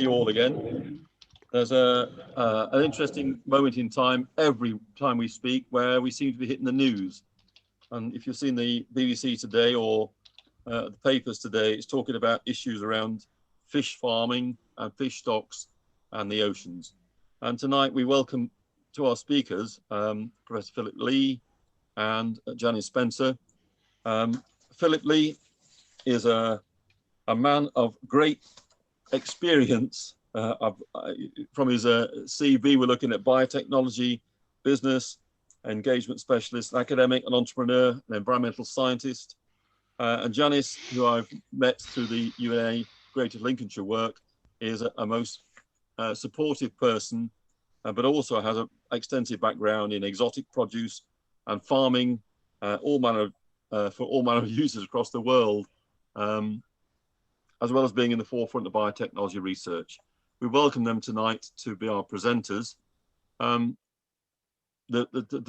you all again. There's an interesting moment in time every time we speak where we seem to be hitting the news. And if you've seen the BBC today or the papers today, it's talking about issues around fish farming and fish stocks and the oceans. And tonight we welcome to our speakers, Professor Phillip Leigh and Janice Spencer. Phillip Leigh is a man of great experience. From his CV, we're looking at biotechnology, business, engagement specialist, academic, an entrepreneur, an environmental scientist. And Janice, who I've met through the UNA Greater Lincolnshire work, is a most supportive person, but also has an extensive background in exotic produce and farming, for all manner of users across the world, as well as being in the forefront of biotechnology research. We welcome them tonight to be our presenters. The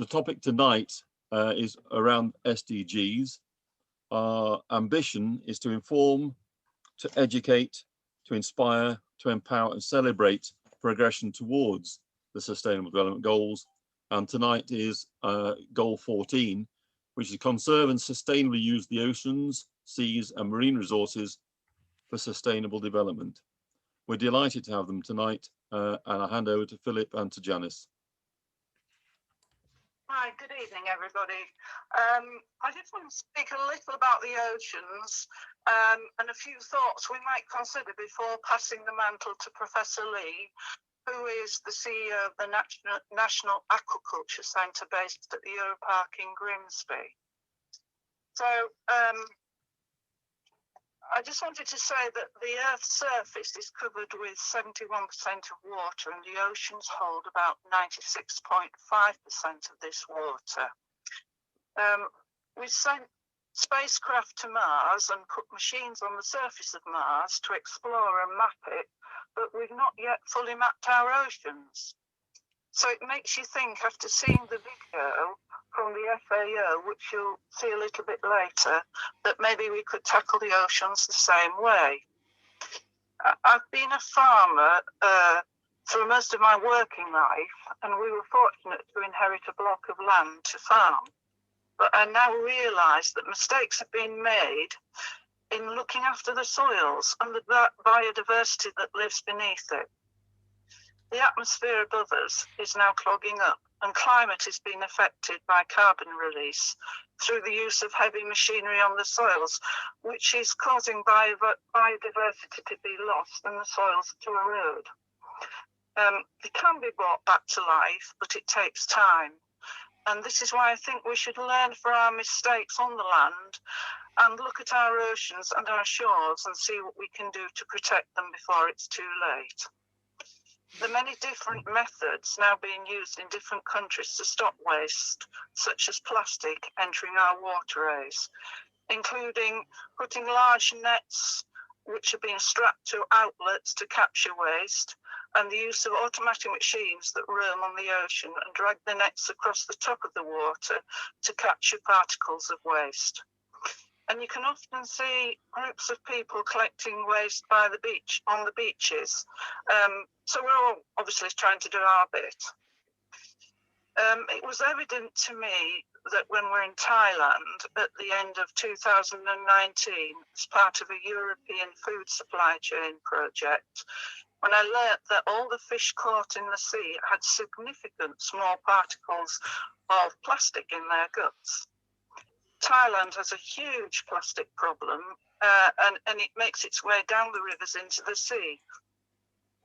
topic tonight is around SDGs. Our ambition is to inform, to educate, to inspire, to empower and celebrate progression towards the Sustainable Development Goals. And tonight is Goal 14, which is conserve and sustainably use the oceans, seas and marine resources for sustainable development. We're delighted to have them tonight, and I'll hand over to Phillip and to Janice. Hi, good evening, everybody. I just want to speak a little about the oceans and a few thoughts we might consider before passing the mantle to Professor Leigh, who is the CEO of the National Aquaculture Centre based at the Europark in Grimsby. So I just wanted to say that the Earth's surface is covered with 71% of water, and the oceans hold about 96.5% of this water. We've sent spacecraft to Mars and put machines on the surface of Mars to explore and map it, but we've not yet fully mapped our oceans. So it makes you think, after seeing the video from the FAO, which you'll see a little bit later, that maybe we could tackle the oceans the same way. I've been a farmer through most of my working life, and we were fortunate to inherit a block of land to farm. But I now realise that mistakes have been made in looking after the soils and the biodiversity that lives beneath it. The atmosphere above us is now clogging up, and climate is being affected by carbon release through the use of heavy machinery on the soils, which is causing biodiversity to be lost and the soils to erode. They can be brought back to life, but it takes time. And this is why I think we should learn from our mistakes on the land and look at our oceans and our shores and see what we can do to protect them before it's too late. The many different methods now being used in different countries to stop waste, such as plastic, entering our waterways, including putting large nets which are being strapped to outlets to capture waste, and the use of automatic machines that roam on the ocean and drag the nets across the top of the water to capture particles of waste. And you can often see groups of people collecting waste by the beach, on the beaches. So we're all obviously trying to do our bit. It was evident to me that when we're in Thailand at the end of 2019, as part of a European food supply chain project, when I learnt that all the fish caught in the sea had significant small particles of plastic in their guts. Thailand has a huge plastic problem, and it makes its way down the rivers into the sea.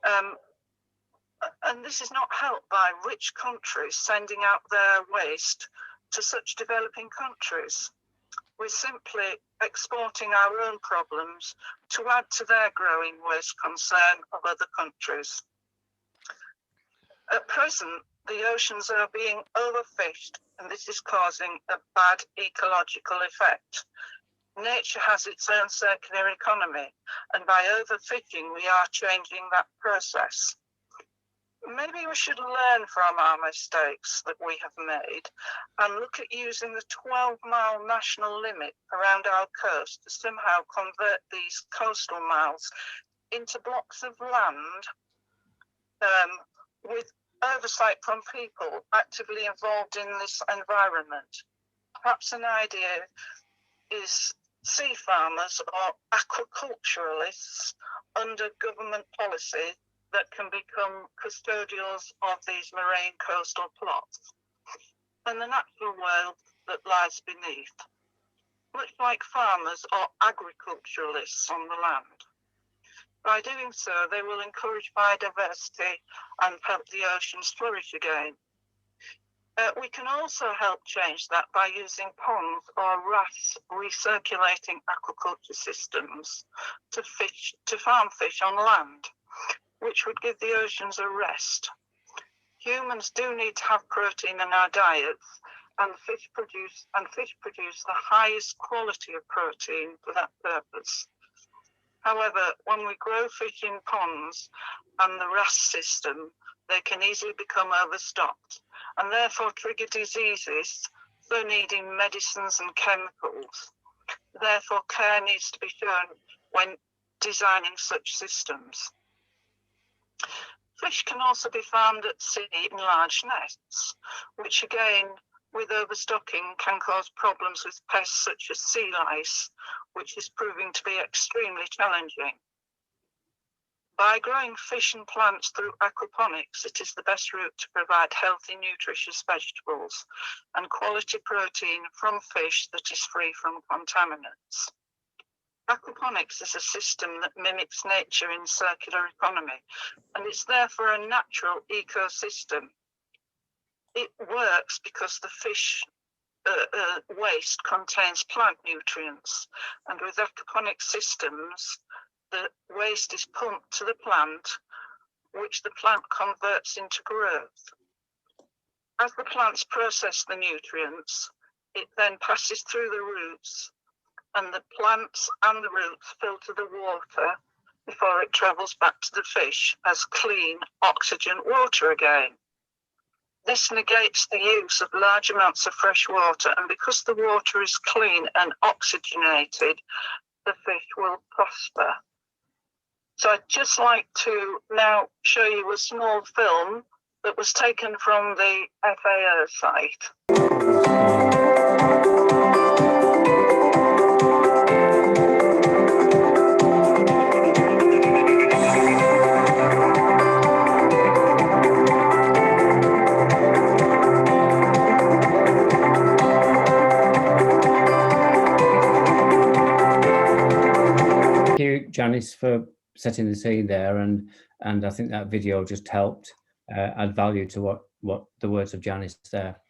And this is not helped by rich countries sending out their waste to such developing countries. We're simply exporting our own problems to add to their growing waste concern of other countries. At present, the oceans are being overfished, and this is causing a bad ecological effect. Nature has its own circular economy, and by overfishing, we are changing that process. Maybe we should learn from our mistakes that we have made and look at using the 12-mile national limit around our coast to somehow convert these coastal miles into blocks of land with oversight from people actively involved in this environment. Perhaps an idea is sea farmers or aquaculturists under government policy that can become custodials of these marine coastal plots and the natural world that lies beneath, much like farmers or agriculturalists on the land. By doing so, they will encourage biodiversity and help the oceans flourish again. We can also help change that by using ponds or RAS, recirculating aquaculture systems, to farm fish on land, which would give the oceans a rest. Humans do need to have protein in our diets, and fish produce the highest quality of protein for that purpose. However, when we grow fish in ponds and the RAS system, they can easily become overstocked and therefore trigger diseases, so needing medicines and chemicals. Therefore, care needs to be shown when designing such systems. Fish can also be farmed at sea in large nets, which again, with overstocking, can cause problems with pests such as sea lice, which is proving to be extremely challenging. By growing fish and plants through aquaponics, it is the best route to provide healthy, nutritious vegetables and quality protein from fish that is free from contaminants. Aquaponics is a system that mimics nature in circular economy, and it's therefore a natural ecosystem. It works because the fish waste contains plant nutrients, and with aquaponic systems, the waste is pumped to the plant, which the plant converts into growth. As the plants process the nutrients, it then passes through the roots, and the plants and the roots filter the water before it travels back to the fish as clean oxygen water again. This negates the use of large amounts of fresh water, and because the water is clean and oxygenated, the fish will prosper. So I'd just like to now show you a small film that was taken from the FAO site. Thank you, Janice, for setting the scene there, and I think that video just helped add value to what the words of Janice there.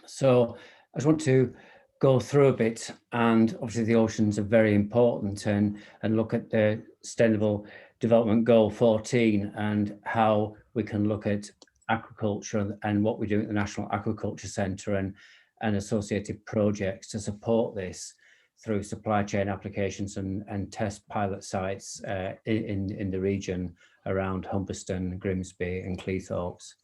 So I just want to go through a bit, and obviously the oceans are very important, and look at the Sustainable Development Goal 14 and how we can look at aquaculture and what we do at the National Aquaculture Centre and associated projects to support this through supply chain applications and test pilot sites in the region around Humberston, Grimsby and Cleethorpes.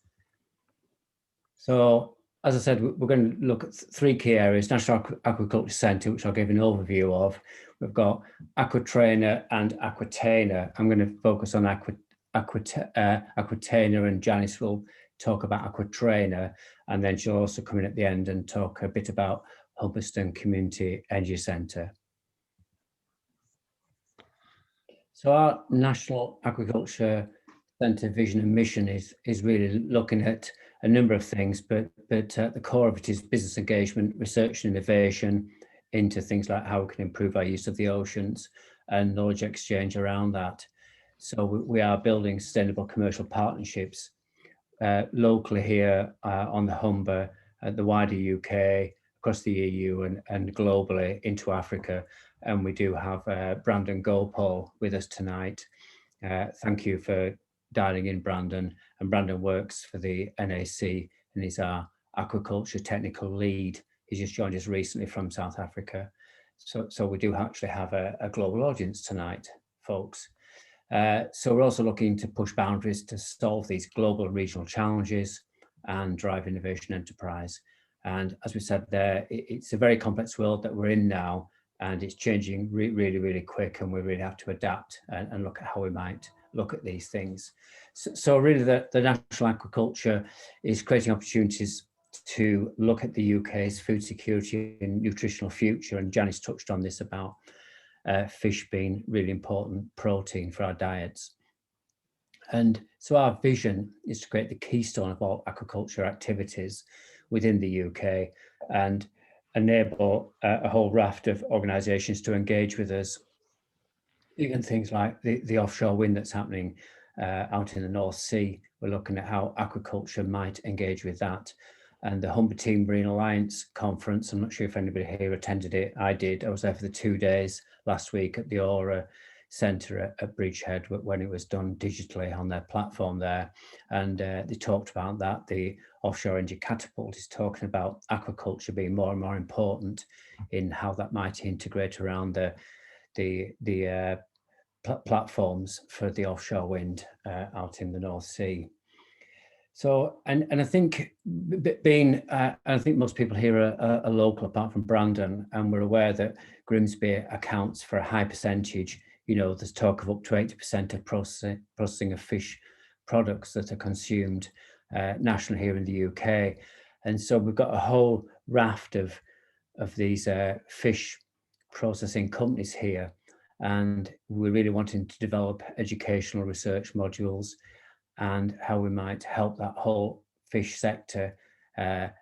So, as I said, we're going to look at three key areas: National Aquaculture Centre, which I'll give an overview of. We've got Aquatrainer and Aquatainer. I'm going to focus on Aquatainer, and Janice will talk about Aquatrainer, and then she'll also come in at the end and talk a bit about Humberston Community Energy Centre. So our National Aquaculture Centre vision and mission is really looking at a number of things, but at the core of it is business engagement, research and innovation into things like how we can improve our use of the oceans and knowledge exchange around that. So we are building sustainable commercial partnerships locally here on the Humber, the wider UK, across the EU and globally into Africa. And we do have Brandon Gopal with us tonight. Thank you for dialing in, Brandon. And Brandon works for the NAC and is our aquaculture technical lead. He's just joined us recently from South Africa. So we do actually have a global audience tonight, folks. So we're also looking to push boundaries to solve these global and regional challenges and drive innovation enterprise. And as we said there, it's a very complex world that we're in now, and it's changing really, really quick, and we really have to adapt and look at how we might look at these things. So really the national aquaculture is creating opportunities to look at the UK's food security and nutritional future, and Janice touched on this about fish being really important protein for our diets. And so our vision is to create the keystone of all aquaculture activities within the UK and enable a whole raft of organisations to engage with us. Even things like the offshore wind that's happening out in the North Sea, we're looking at how aquaculture might engage with that. And the Humber Team Marine Alliance conference, I'm not sure if anybody here attended it. I did. I was there for the 2 days last week at the Aura Centre at Bridgehead when it was done digitally on their platform there. And they talked about that. The Offshore Energy Catapult is talking about aquaculture being more and more important in how that might integrate around the platforms for the offshore wind out in the North Sea. So, and I think I think most people here are local apart from Brandon, and we're aware that Grimsby accounts for a high percentage. There's talk of up to 80% of processing of fish products that are consumed nationally here in the UK. And so we've got a whole raft of these fish processing companies here. And we're really wanting to develop educational research modules and how we might help that whole fish sector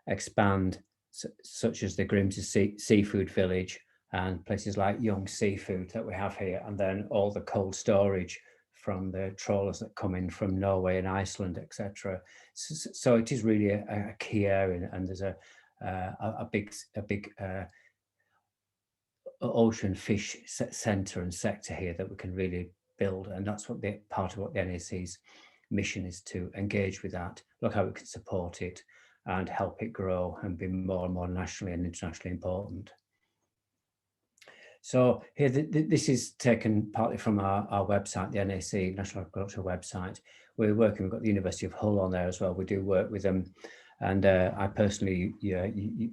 expand, such as the Grimsby Seafood Village and places like Young Seafood that we have here, and then all the cold storage from the trawlers that come in from Norway and Iceland, etc. So it is really a key area, and there's a big ocean fish centre and sector here that we can really build, and that's what part of what the NAC's mission is, to engage with that, look how we can support it and help it grow and be more and more nationally and internationally important. So here, this is taken partly from our website, the NAC National Aquaculture website. We've got the University of Hull on there as well. We do work with them, and I personally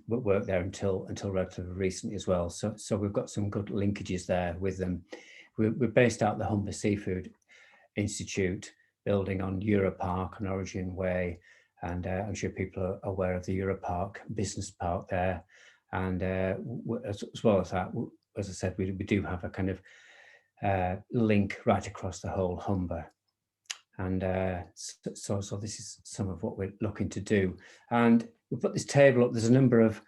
worked there until relatively recently as well. So we've got some good linkages there with them. We're based out of the Humber Seafood Institute building on Europark and Origin Way, and I'm sure people are aware of the Europark business park there. And as well as that, as I said, we do have a kind of link right across the whole Humber. And so this is some of what we're looking to do. And we put this table up. There's a number of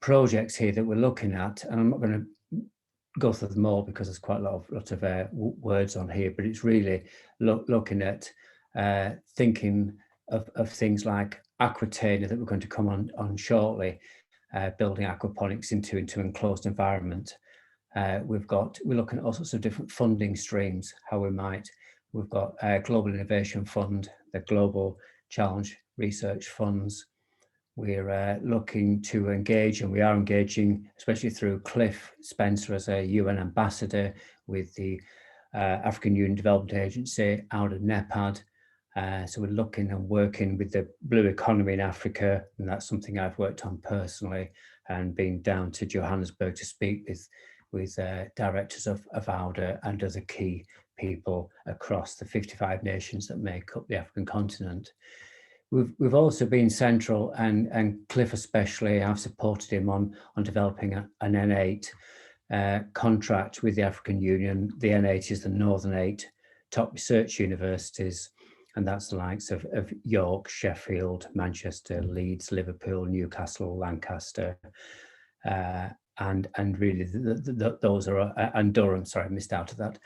projects here that we're looking at, and I'm not going to go through them all because there's quite a lot of words on here, but it's really looking at thinking of things like aquatainer that we're going to come on shortly, building aquaponics into enclosed environment. We're looking at all sorts of different funding streams, how we might. We've got a Global Innovation Fund, the Global Challenge Research Funds. We're looking to engage, and we are engaging, especially through Cliff Spencer as a UN ambassador, with the African Union Development Agency out of NEPAD. So we're looking and working with the blue economy in Africa, and that's something I've worked on personally, and been down to Johannesburg to speak with directors of AUDA and other key people across the 55 nations that make up the African continent. We've also been central, and Cliff especially, I've supported him on developing an N8 contract with the African Union. The N8 is the Northern 8 top research universities, and that's the likes of York, Sheffield, Manchester, Leeds, Liverpool, Newcastle, Lancaster, and really those are, and Durham, sorry, I missed out of that.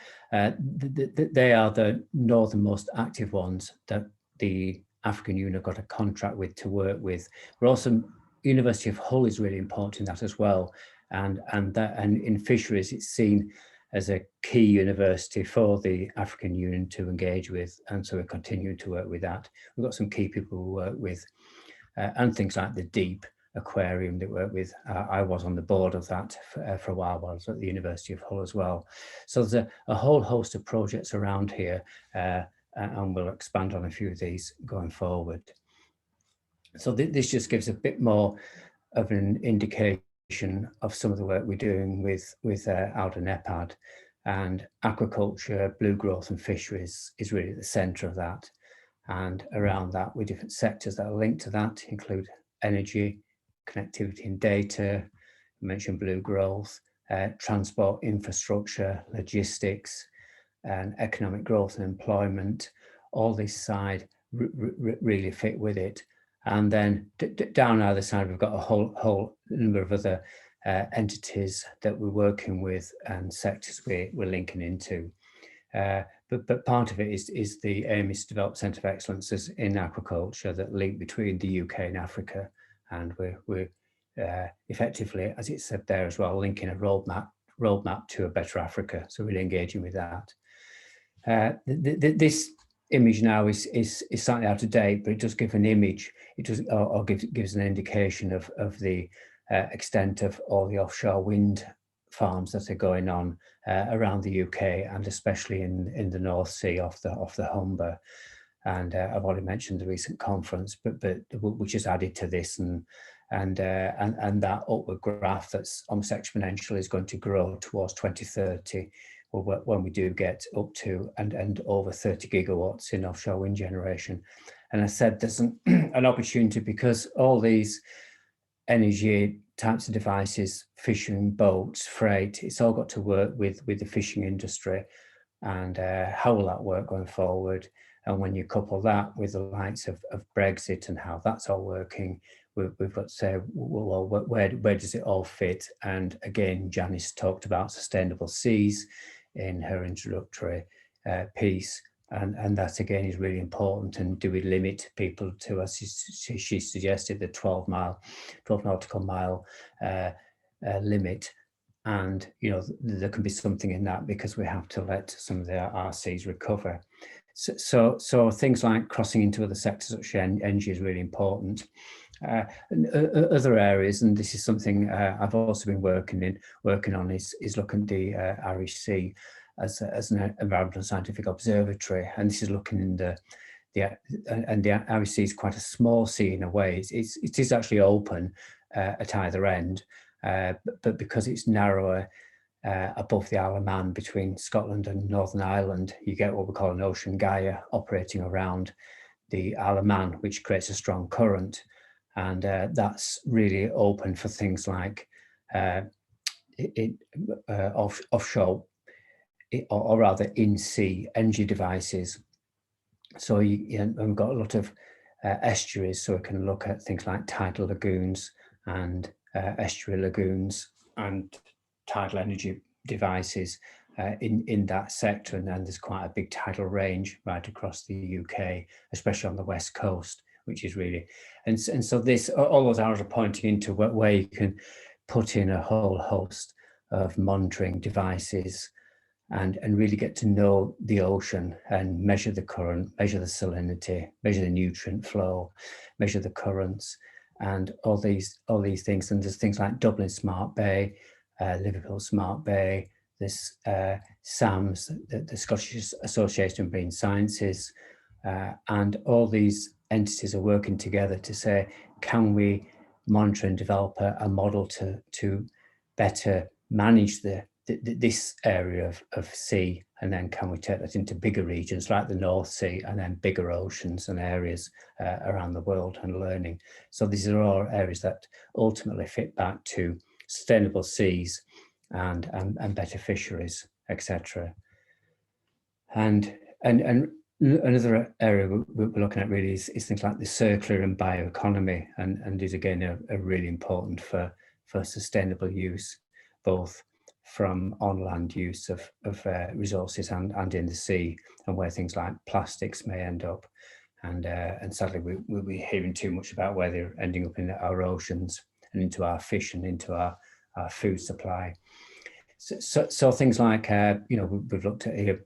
They are the northernmost active ones that the African Union have got a contract with to work with. We're also, University of Hull is really important in that as well, and in fisheries it's seen as a key university for the African Union to engage with, and so we're continuing to work with that. We've got some key people we work with, and things like the Deep Aquarium that we work with. I was on the board of that for a while I was at the University of Hull as well. So there's a whole host of projects around here, and we'll expand on a few of these going forward. So this just gives a bit more of an indication of some of the work we're doing with Alder Nepad, and aquaculture, blue growth and fisheries is really the centre of that. And around that, with different sectors that are linked to that, include energy, connectivity and data, I mentioned blue growth, transport infrastructure, logistics, and economic growth and employment. All this side really fit with it. And then down either side, we've got a whole number of other entities that we're working with and sectors we're linking into. But part of it is the aim is to develop Centre of Excellences in aquaculture that link between the UK and Africa. And we're effectively, as it said there as well, linking a roadmap to a better Africa. So really engaging with that. This image now is slightly out of date, but it does give an image. It does or gives an indication of the extent of all the offshore wind farms that are going on around the UK, and especially in the North Sea off the Humber. And I've already mentioned the recent conference, but which is added to this, and that upward graph that's almost exponential is going to grow towards 2030, when we do get up to and over 30 gigawatts in offshore wind generation. And I said there's an opportunity, because all these energy types of devices, fishing boats, freight, it's all got to work with the fishing industry. And how will that work going forward? And when you couple that with the likes of Brexit and how that's all working, we've got to say, well, where does it all fit? And again, Janice talked about sustainable seas in her introductory piece. And that again is really important. And do we limit people to, as she suggested, the 12 nautical mile limit? And there can be something in that, because we have to let some of our seas recover. So things like crossing into other sectors such as energy is really important. Other areas, and this is something I've also been working on, is looking at the Irish Sea as an environmental scientific observatory, and this is looking in the Irish Sea is quite a small sea in a way. It is actually open at either end, but because it's narrower above the Isle of Man between Scotland and Northern Ireland, you get what we call an ocean gyre operating around the Isle of Man, which creates a strong current. And that's really open for things like offshore, or rather in-sea energy devices. So we've got a lot of estuaries, so we can look at things like tidal lagoons and estuary lagoons and tidal energy devices in that sector. And then there's quite a big tidal range right across the UK, especially on the west coast, which is really, and so all those arrows are pointing into where you can put in a whole host of monitoring devices and really get to know the ocean and measure the current, measure the salinity, measure the nutrient flow, measure the currents, and all these things. And there's things like Dublin Smart Bay, Liverpool Smart Bay, there's SAMS, the Scottish Association of Marine Sciences, and all these entities are working together to say, can we monitor and develop a model to better manage this area of sea, and then can we take that into bigger regions like the North Sea, and then bigger oceans and areas around the world, and learning. So these are all areas that ultimately fit back to sustainable seas and better fisheries, etc. And another area we're looking at really is things like the circular and bioeconomy, and these again are really important for sustainable use, both from on-land use of resources and in the sea, and where things like plastics may end up. And sadly, we'll be hearing too much about where they're ending up in our oceans and into our fish and into our food supply. So things like, we've looked at here,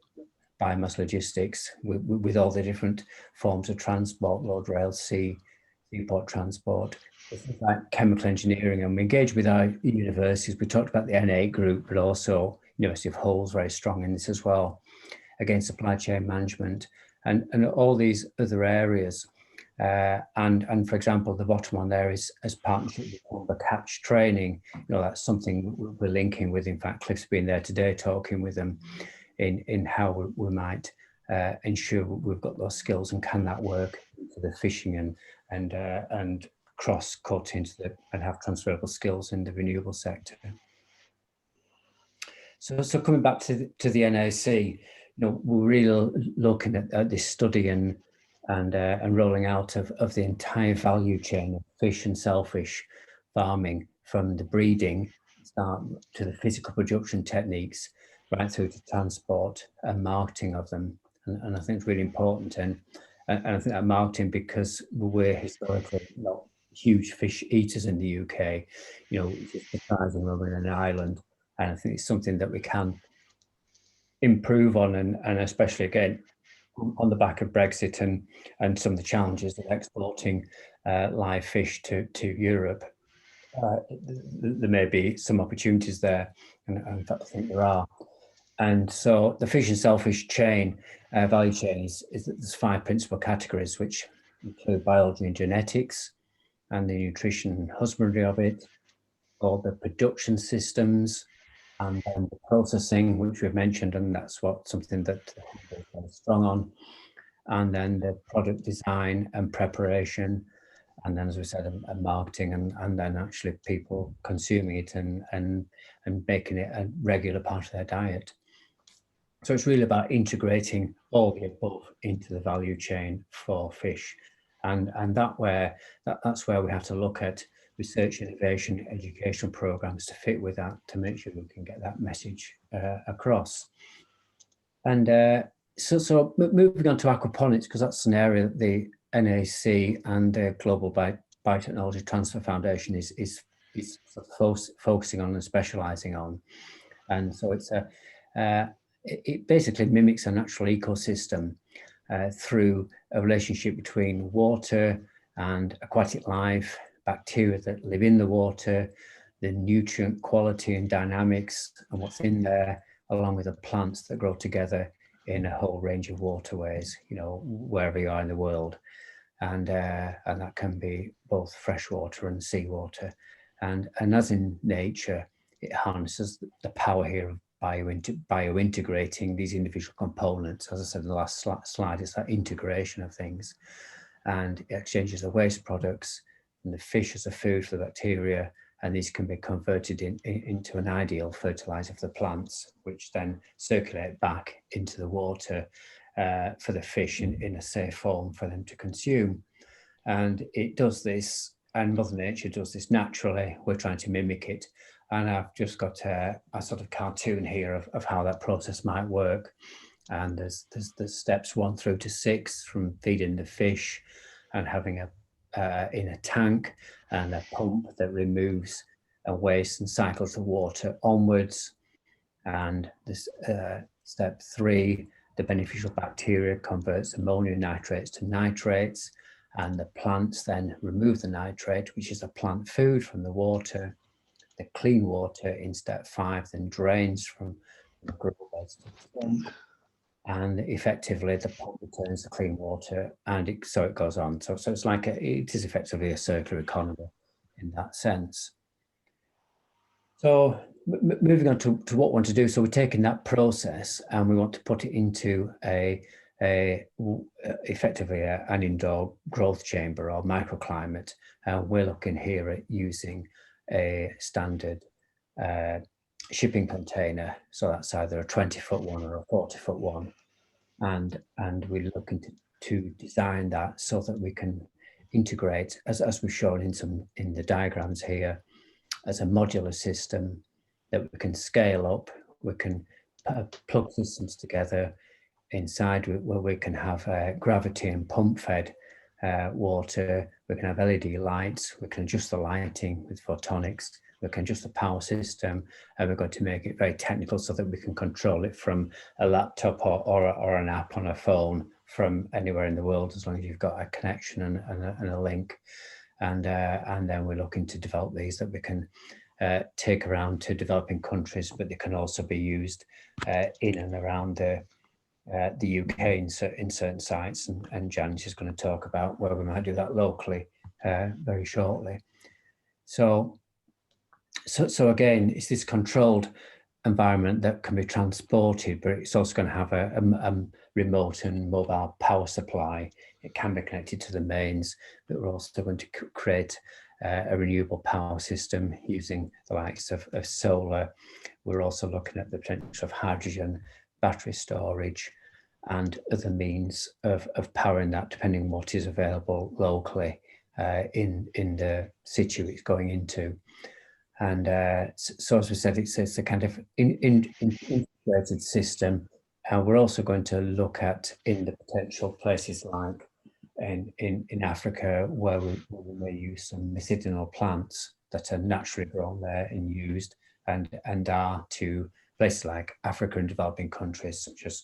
biomass logistics with all the different forms of transport, road, rail, sea, seaport transport, things like chemical engineering. And we engage with our universities. We talked about the N8 group, but also University of Hull's very strong in this as well. Again, supply chain management and all these other areas. And for example, the bottom one there is as partnership with the catch training. That's something we're linking with. In fact, Cliff's been there today talking with them in how we might ensure we've got those skills, and can that work for the fishing and cross-cut into and have transferable skills in the renewable sector. So coming back to the NAC, we're really looking at this study and rolling out of the entire value chain of fish and shellfish farming, from the breeding start to the physical production techniques, right through to transport and marketing of them. And I think it's really important. And I think that marketing, because we're historically not huge fish eaters in the UK, it's surprising when we're in an island. And I think it's something that we can improve on, and especially again on the back of Brexit and some of the challenges of exporting live fish to Europe. There may be some opportunities there, and in fact I think there are. And so the fish and shellfish chain, value chain, is there's 5 principal categories, which include biology and genetics, and the nutrition and husbandry of it, all the production systems, and then the processing, which we've mentioned, and that's something that we're very strong on, and then the product design and preparation, and then, as we said, marketing, and then actually people consuming it and making it a regular part of their diet. So it's really about integrating all the above into the value chain for fish, and that's where we have to look at research, innovation, educational programs to fit with that, to make sure we can get that message across. And so moving on to aquaponics, because that's an area that the NAC and the Global Biotechnology Transfer Foundation is focusing on and specializing on. And so it basically mimics a natural ecosystem through a relationship between water and aquatic life, bacteria that live in the water, the nutrient quality and dynamics and what's in there, along with the plants that grow together in a whole range of waterways, wherever you are in the world. And that can be both freshwater and seawater. And as in nature, it harnesses the power here of biointegrating these individual components. As I said in the last slide, it's that integration of things, and it exchanges the waste products and the fish as a food for the bacteria, and these can be converted into an ideal fertilizer for the plants, which then circulate back into the water for the fish in a safe form for them to consume. And it does this, and Mother Nature does this naturally. We're trying to mimic it. And I've just got a sort of cartoon here of how that process might work. And there's steps 1 through to 6, from feeding the fish and having in a tank, and a pump that removes a waste and cycles the water onwards. And this step 3, the beneficial bacteria converts ammonium nitrates to nitrates, and the plants then remove the nitrate, which is a plant food, from the water. The clean water in step 5 then drains from the grow beds to the sink, and effectively the pump returns the clean water, and so it goes on. So it's like it is effectively a circular economy in that sense. So moving on to what we want to do. So we're taking that process and we want to put it into effectively an indoor growth chamber or microclimate. And we're looking here at using a standard shipping container. So that's either a 20-foot one or a 40-foot one. And we're looking to design that so that we can integrate, as we've shown in the diagrams here, as a modular system that we can scale up. We can plug systems together inside where we can have gravity and pump fed water. We can have LED lights. We can adjust the lighting with photonics. We can adjust the power system, and we're going to make it very technical so that we can control it from a laptop or an app on a phone from anywhere in the world, as long as you've got a connection and a link. And then we're looking to develop these that we can take around to developing countries, but they can also be used in and around the the UK in certain sites, and Janice is going to talk about where we might do that locally very shortly. So again, it's this controlled environment that can be transported, but it's also going to have a remote and mobile power supply. It can be connected to the mains, but we're also going to create a renewable power system using the likes of solar. We're also looking at the potential of hydrogen, battery storage, and other means of powering that, depending on what is available locally in the situ it's going into. And so, as we said, it's a kind of integrated system. And we're also going to look at in the potential places like in Africa, where we may use some medicinal plants that are naturally grown there and used, and are to places like Africa and developing countries such as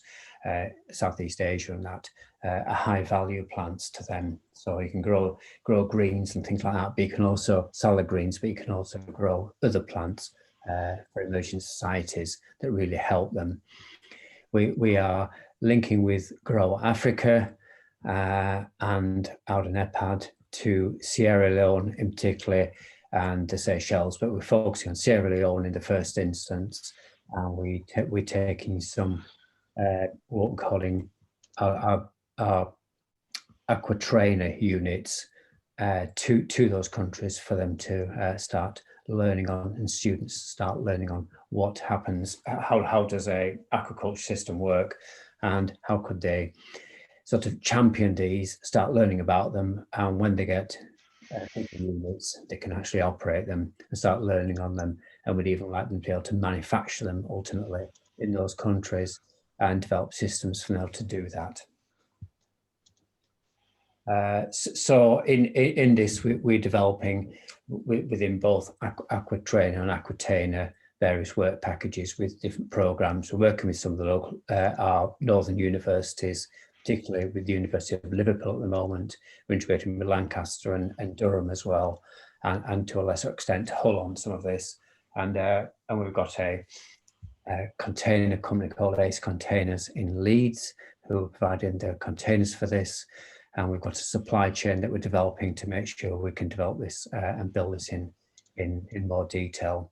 Southeast Asia, and that are high value plants to them. So you can grow greens and things like that, but you can also salad greens, but you can also grow other plants for emerging societies that really help them. We are linking with Grow Africa and out in EPAD to Sierra Leone in particular, and the Seychelles, but we're focusing on Sierra Leone in the first instance, and we're taking some what we're calling our aqua trainer units to those countries for them to start learning on, and students start learning on what happens, how does a aquaculture system work, and how could they sort of champion these, start learning about them, and when they get units, they can actually operate them and start learning on them, and we'd even like them to be able to manufacture them ultimately in those countries and develop systems for them to do that. So in this, we're developing within both Aqua Trainer and Aquatainer various work packages with different programs. We're working with some of the local, our northern universities, particularly with the University of Liverpool at the moment. We're integrating with Lancaster and Durham as well, and to a lesser extent Hull on some of this. And we've got a container company called Ace Containers in Leeds, who are providing the containers for this. And we've got a supply chain that we're developing to make sure we can develop this and build this in more detail.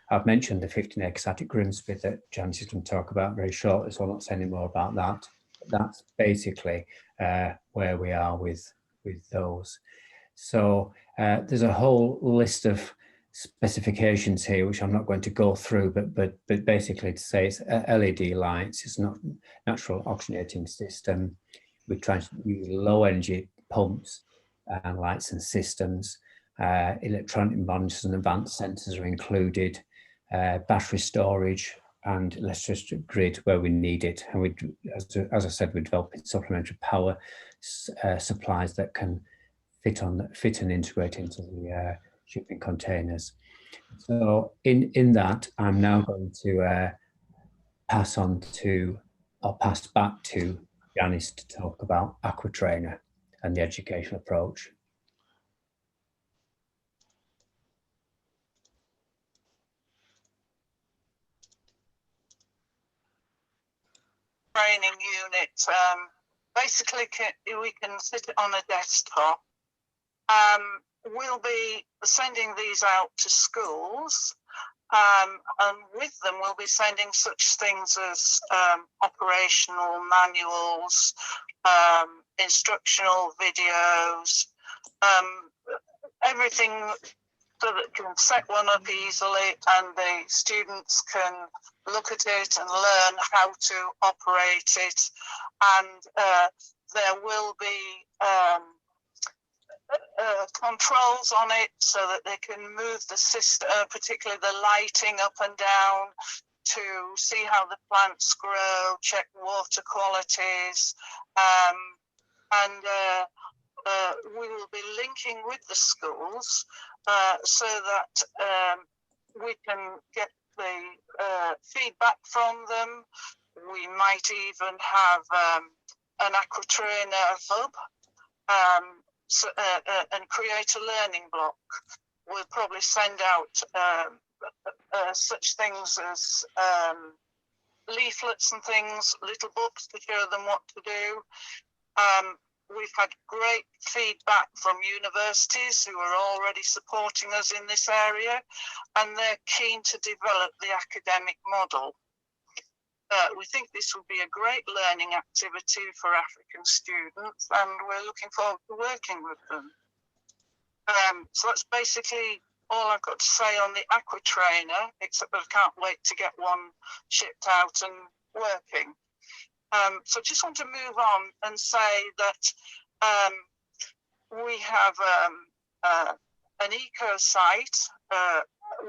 I've mentioned the 15-acre site at Grimsby that Janice is going to talk about very shortly, so I'll not say any more about that. That's basically where we are with those. So there's a whole list of specifications here, which I'm not going to go through, but basically to say it's LED lights, it's not natural oxygenating system. We're trying to use low energy pumps and lights and systems. Electronic monitors and advanced sensors are included, battery storage and electricity grid where we need it. And we, as I said, we're developing supplementary power supplies that can fit and integrate into the shipping containers. So in that, I'm now going to pass back to Janice to talk about Aqua Trainer and the educational approach. Training unit. Basically, we can sit it on a desktop. We'll be sending these out to schools, and with them we'll be sending such things as operational manuals, instructional videos, everything so that can set one up easily and the students can look at it and learn how to operate it. And there will be controls on it so that they can move the system, particularly the lighting up and down, to see how the plants grow, check water qualities, and we will be linking with the schools so that we can get the feedback from them. We might even have an Aqua Trainer hub and create a learning block. We'll probably send out such things as leaflets and things, little books to show them what to do. We've had great feedback from universities who are already supporting us in this area, and they're keen to develop the academic model. We think this will be a great learning activity for African students, and we're looking forward to working with them. So that's basically all I've got to say on the aqua trainer, except that I can't wait to get one shipped out and working. So I just want to move on and say that we have an eco site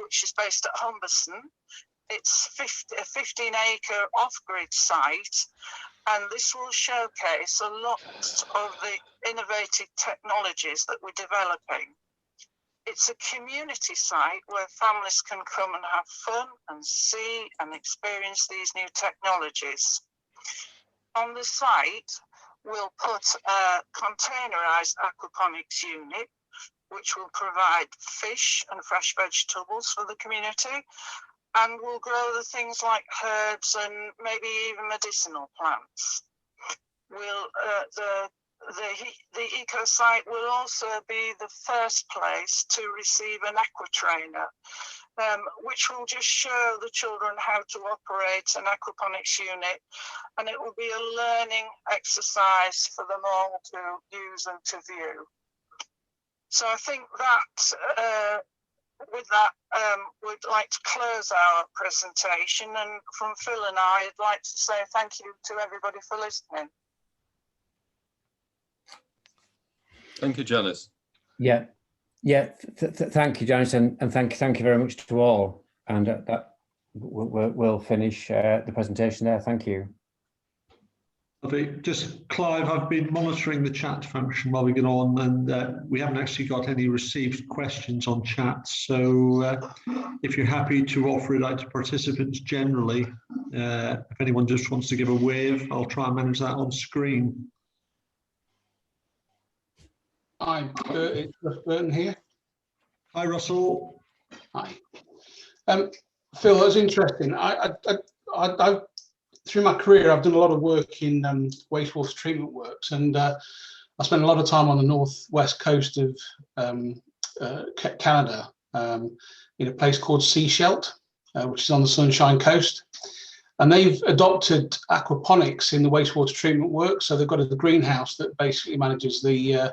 which is based at Humberson. It's a 15-acre off-grid site, and this will showcase a lot of the innovative technologies that we're developing. It's a community site where families can come and have fun and see and experience these new technologies. On the site, we'll put a containerized aquaponics unit, which will provide fish and fresh vegetables for the community, and we'll grow the things like herbs and maybe even medicinal plants. The eco site will also be the first place to receive an aqua trainer, which will just show the children how to operate an aquaponics unit, and it will be a learning exercise for them all to use and to view. So I think that with that, we'd like to close our presentation, and from Phil and I'd like to say thank you to everybody for listening. Thank you, Janice. Yeah, thank you, Janice, and thank you very much to all. And that we'll finish the presentation there. Thank you. Just Clive, I've been monitoring the chat function while we get on, and we haven't actually got any received questions on chat. So if you're happy to offer it out to participants generally, if anyone just wants to give a wave, I'll try and manage that on screen. Hi, it's Russ Burton here. Hi, Russell. Hi. Phil, that's interesting. I through my career, I've done a lot of work in wastewater treatment works, and I spent a lot of time on the northwest coast of Canada, in a place called Seashelt, which is on the Sunshine Coast. And they've adopted aquaponics in the wastewater treatment work. So they've got a greenhouse that basically manages the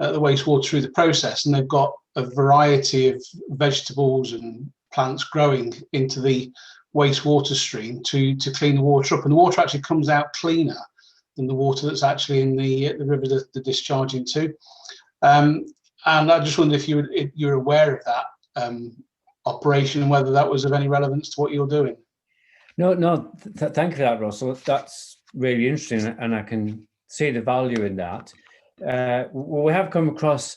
wastewater through the process, and they've got a variety of vegetables and plants growing into the wastewater stream to clean the water up, and the water actually comes out cleaner than the water that's actually in the river that they're discharging to. And I just wondered if you're aware of that operation and whether that was of any relevance to what you're doing. No, thank you for that, Russell. That's really interesting, and I can see the value in that. We have come across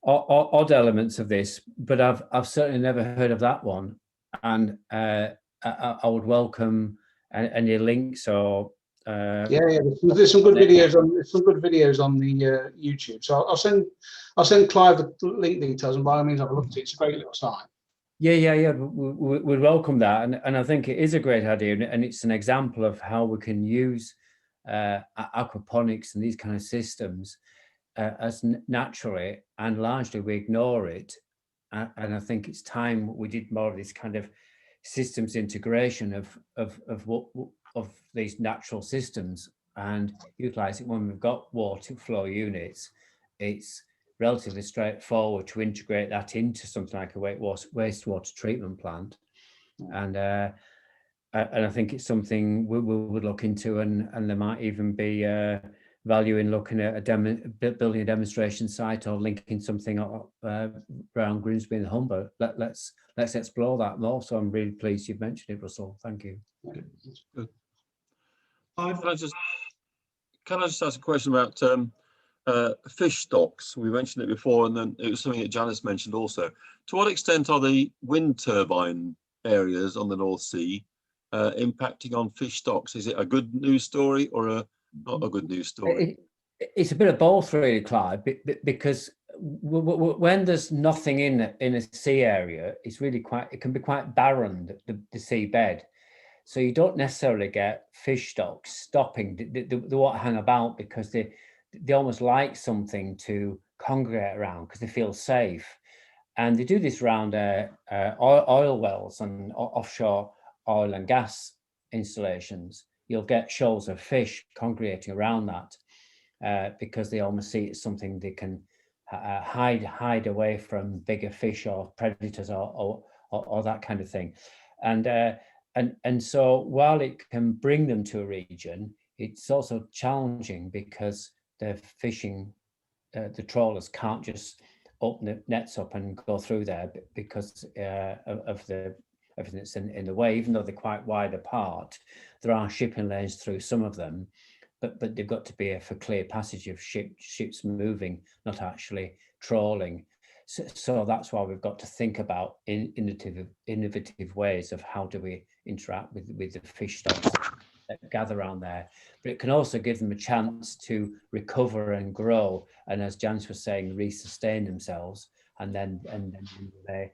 odd elements of this, but I've certainly never heard of that one, and I would welcome any links or there's some good videos on the YouTube. So I'll send Clive the link details, and by all means have a look at it. It's a great little site. Yeah. We'd welcome that, and I think it is a great idea, and it's an example of how we can use aquaponics and these kind of systems as naturally, and largely we ignore it. And I think it's time we did more of this kind of systems integration of these natural systems and utilize it when we've got water flow units. It's relatively straightforward to integrate that into something like a wastewater treatment plant. And I think it's something we would look into, and there might even be value in looking at building a demonstration site or linking something around Grimsby and Humber. Let's explore that more. So I'm really pleased you've mentioned it, Russell. Thank you. Good. Can I just ask a question about fish stocks? We mentioned it before, and then it was something that Janice mentioned also. To what extent are the wind turbine areas on the North Sea impacting on fish stocks? Is it a good news story or not a good news story? It's a bit of both, really, Clive, because when there's nothing in a sea area, it can be quite barren, the seabed. So you don't necessarily get fish stocks stopping. They won't hang about because they almost like something to congregate around because they feel safe. And they do this around oil wells and offshore oil and gas installations. You'll get shoals of fish congregating around that because they almost see it as something they can hide away from bigger fish or predators or that kind of thing. And so while it can bring them to a region, it's also challenging because the fishing, the trawlers can't just open the nets up and go through there because of the everything that's in the way. Even though they're quite wide apart, there are shipping lanes through some of them, but they've got to be for clear passage of ships moving, not actually trawling. So that's why we've got to think about innovative ways of how do we interact with the fish stocks that gather around there. But it can also give them a chance to recover and grow, and as Janice was saying, resustain themselves, and then they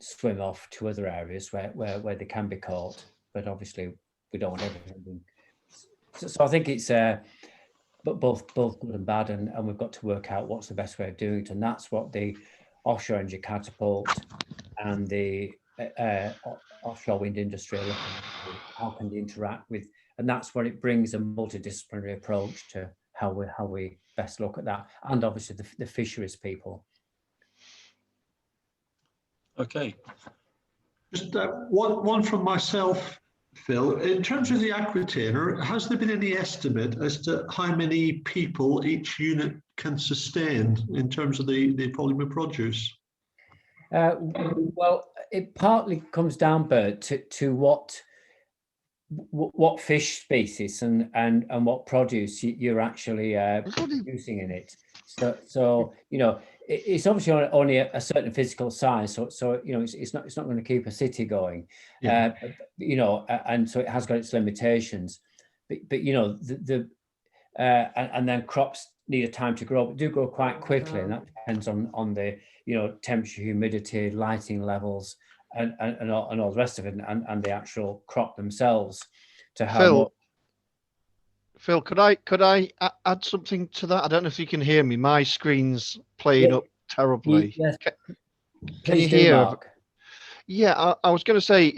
swim off to other areas where they can be caught. But obviously we don't want everything. So I think it's but both good and bad, and we've got to work out what's the best way of doing it, and that's what the offshore energy catapult and the offshore wind industry are looking at. How can they interact with, and that's what it brings, a multidisciplinary approach to how we best look at that, and obviously the fisheries people. Okay. Just one from myself, Phil. In terms of the aquitainer, has there been any estimate as to how many people each unit can sustain in terms of the polymer produce? Well, it partly comes down, Bert, to what fish species and what produce you're actually producing in it. So it's obviously only a certain physical size, so it's not going to keep a city going. Yeah. And so it has got its limitations. But and then crops need a time to grow, but do grow quite quickly, and that depends on the temperature, humidity, lighting levels, and all the rest of it, and the actual crop themselves. To how Phil, could I add something to that? I don't know if you can hear me. My screen's playing up terribly. Yes. Can you hear? Mark? Yeah, I was going to say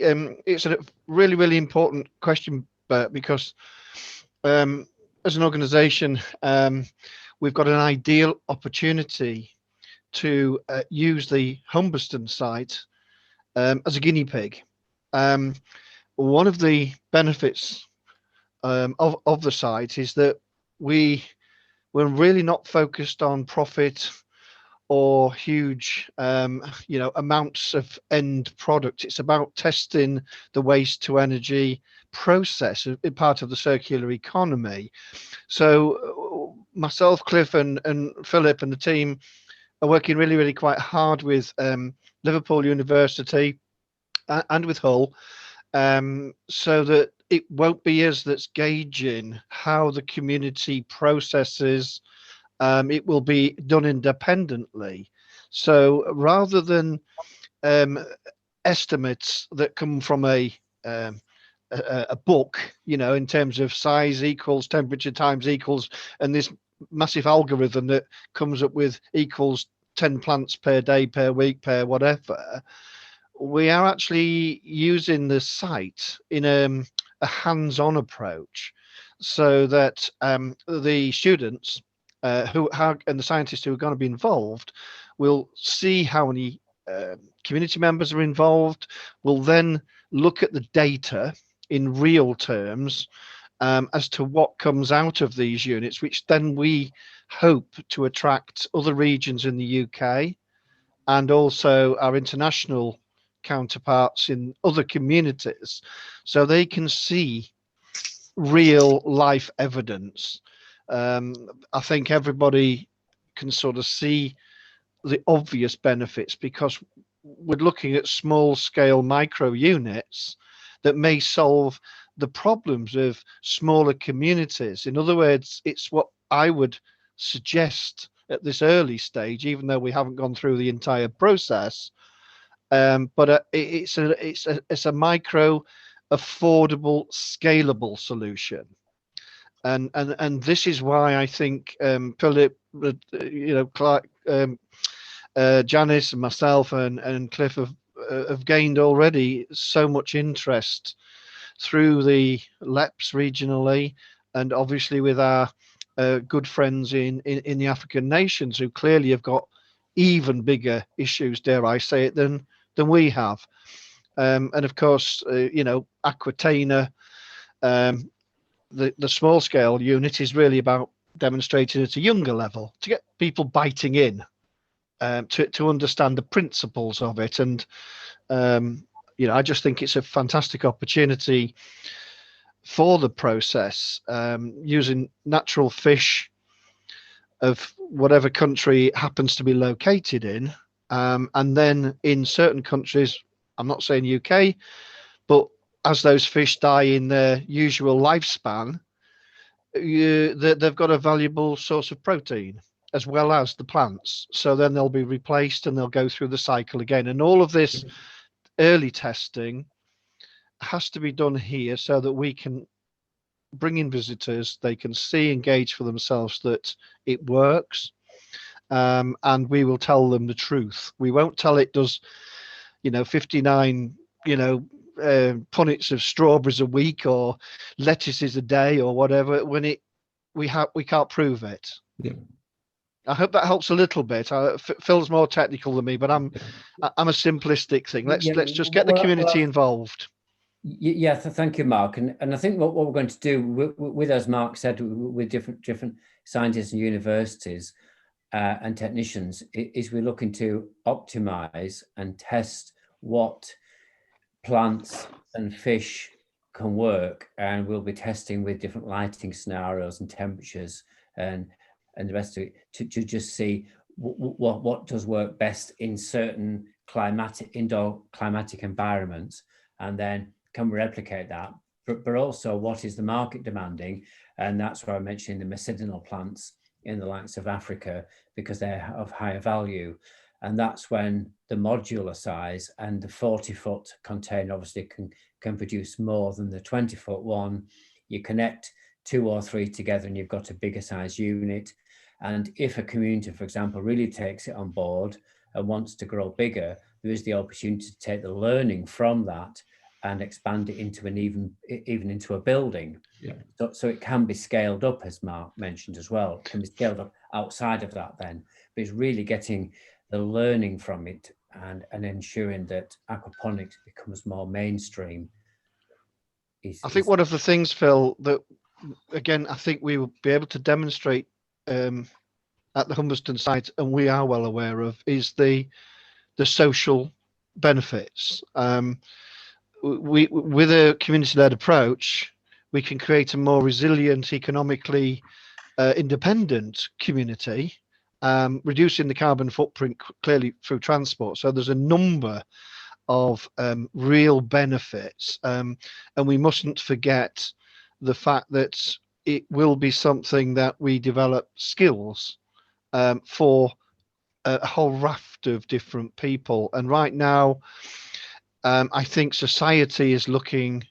it's a really, really important question, Bert, because as an organisation, we've got an ideal opportunity to use the Humberston site as a guinea pig. One of the benefits of the site is that we're really not focused on profit or huge amounts of end product. It's about testing the waste to energy process, part of the circular economy. So myself, Cliff and Philip and the team are working really, really quite hard with Liverpool University and with Hull, so that it won't be us that's gauging how the community processes. It will be done independently. So rather than estimates that come from a book, in terms of size equals temperature times equals, and this massive algorithm that comes up with equals 10 plants per day, per week, per whatever, we are actually using the site in a hands-on approach, so that the students and the scientists who are going to be involved will see how many community members are involved, will then look at the data in real terms as to what comes out of these units, which then we hope to attract other regions in the UK and also our international counterparts in other communities, so they can see real life evidence. I think everybody can sort of see the obvious benefits, because we're looking at small scale micro units that may solve the problems of smaller communities. In other words, it's what I would suggest at this early stage, even though we haven't gone through the entire process, but it's a micro, affordable, scalable solution. And this is why I think Phillip, Clark, Janice and myself and Cliff have gained already so much interest through the LEPs regionally, and obviously with our good friends in the African nations, who clearly have got even bigger issues, dare I say it, than we have. And of course, Aquitaina, the small scale unit is really about demonstrating at a younger level to get people biting in, to understand the principles of it. And I just think it's a fantastic opportunity for the process, using natural fish of whatever country it happens to be located in. And then in certain countries, I'm not saying UK, but as those fish die in their usual lifespan, they've got a valuable source of protein as well as the plants. So then they'll be replaced and they'll go through the cycle again. And all of this early testing has to be done here so that we can bring in visitors, they can see, engage for themselves that it works, and we will tell them the truth. We won't tell it does 59 punnets of strawberries a week or lettuces a day or whatever when we can't prove it. Yeah. I hope that helps a little bit. Phil's more technical than me, but I'm a simplistic thing. Let's just get the community involved. Yeah, thank you, Mark. And I think what we're going to do with, as Mark said, with different scientists and universities and technicians, is we're looking to optimize and test what plants and fish can work, and we'll be testing with different lighting scenarios and temperatures and the rest of it to just see what does work best in certain indoor climatic environments, and then can we replicate that, but also what is the market demanding. And that's where I mentioned the medicinal plants in the likes of Africa, because they're of higher value. And that's when the modular size and the 40-foot container obviously can produce more than the 20-foot one. You connect 2 or 3 together and you've got a bigger size unit. And if a community, for example, really takes it on board and wants to grow bigger, there is the opportunity to take the learning from that and expand it into even into a building. Yeah. So it can be scaled up, as Mark mentioned as well. It can be scaled up outside of that then, but it's really getting the learning from it and ensuring that aquaponics becomes more mainstream. I think one of the things, Phil, that again, I think we will be able to demonstrate at the Humberston site, and we are well aware of, is the social benefits. With a community-led approach, we can create a more resilient, economically independent community, reducing the carbon footprint clearly through transport. So there's a number of real benefits, and we mustn't forget the fact that it will be something that we develop skills for a whole raft of different people. And right now, I think society is looking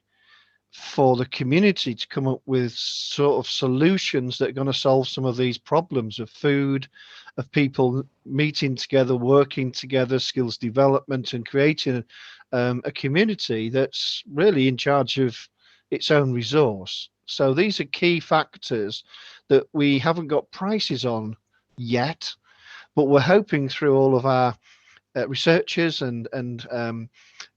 for the community to come up with sort of solutions that are going to solve some of these problems of food, of people meeting together, working together, skills development, and creating a community that's really in charge of its own resource. So these are key factors that we haven't got prices on yet, but we're hoping through all of our researchers and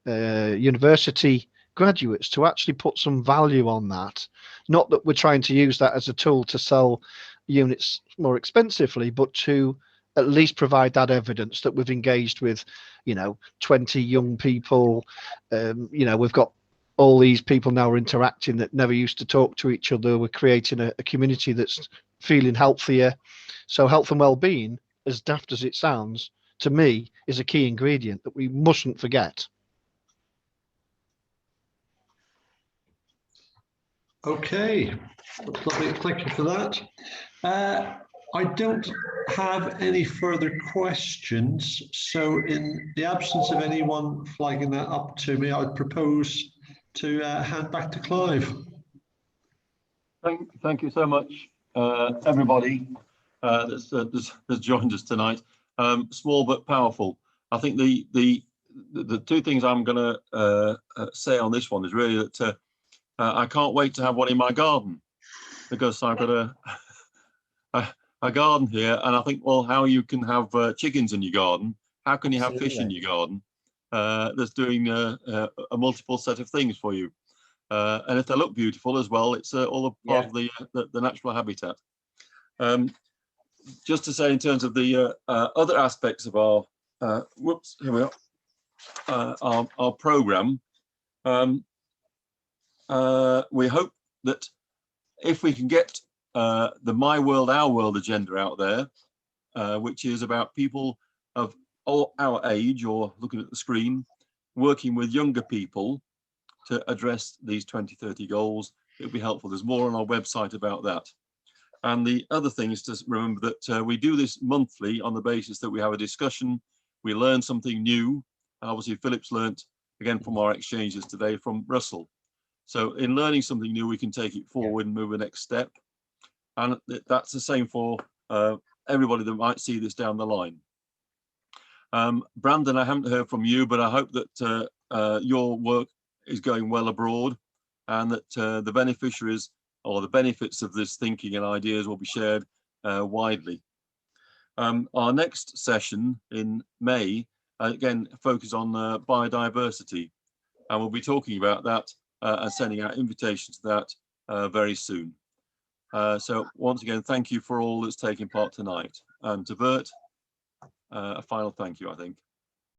university graduates to actually put some value on that. Not that we're trying to use that as a tool to sell units more expensively, but to at least provide that evidence that we've engaged with 20 young people. We've got all these people now are interacting that never used to talk to each other. We're creating a community that's feeling healthier. So health and well-being, as daft as it sounds, to me is a key ingredient that we mustn't forget. Okay, lovely. Thank you for that. I don't have any further questions. So in the absence of anyone flagging that up to me, I'd propose to hand back to Clive. Thank you so much, everybody that's joined us tonight. Small but powerful. I think the two things I'm going to say on this one is really that I can't wait to have one in my garden, because I've got a garden here, and I think, well, how you can have chickens in your garden, how can you have fish in your garden that's doing a multiple set of things for you. And if they look beautiful as well, it's all a part of the natural habitat. Just to say, in terms of the other aspects of our here we are, our program, we hope that if we can get the My World, Our World agenda out there, which is about people of all our age, or looking at the screen, working with younger people to address these 2030 goals, it would be helpful. There's more on our website about that. And the other thing is to remember that we do this monthly on the basis that we have a discussion, we learn something new. And obviously Philip's learnt, again, from our exchanges today from Russell. So in learning something new, we can take it forward and move the next step. And that's the same for everybody that might see this down the line. Brandon, I haven't heard from you, but I hope that your work is going well abroad, and that the beneficiaries or the benefits of this thinking and ideas will be shared widely. Our next session in May, again, focus on biodiversity, and we'll be talking about that and sending out invitations to that very soon. So once again, thank you for all that's taking part tonight. And to Bert, a final thank you, I think.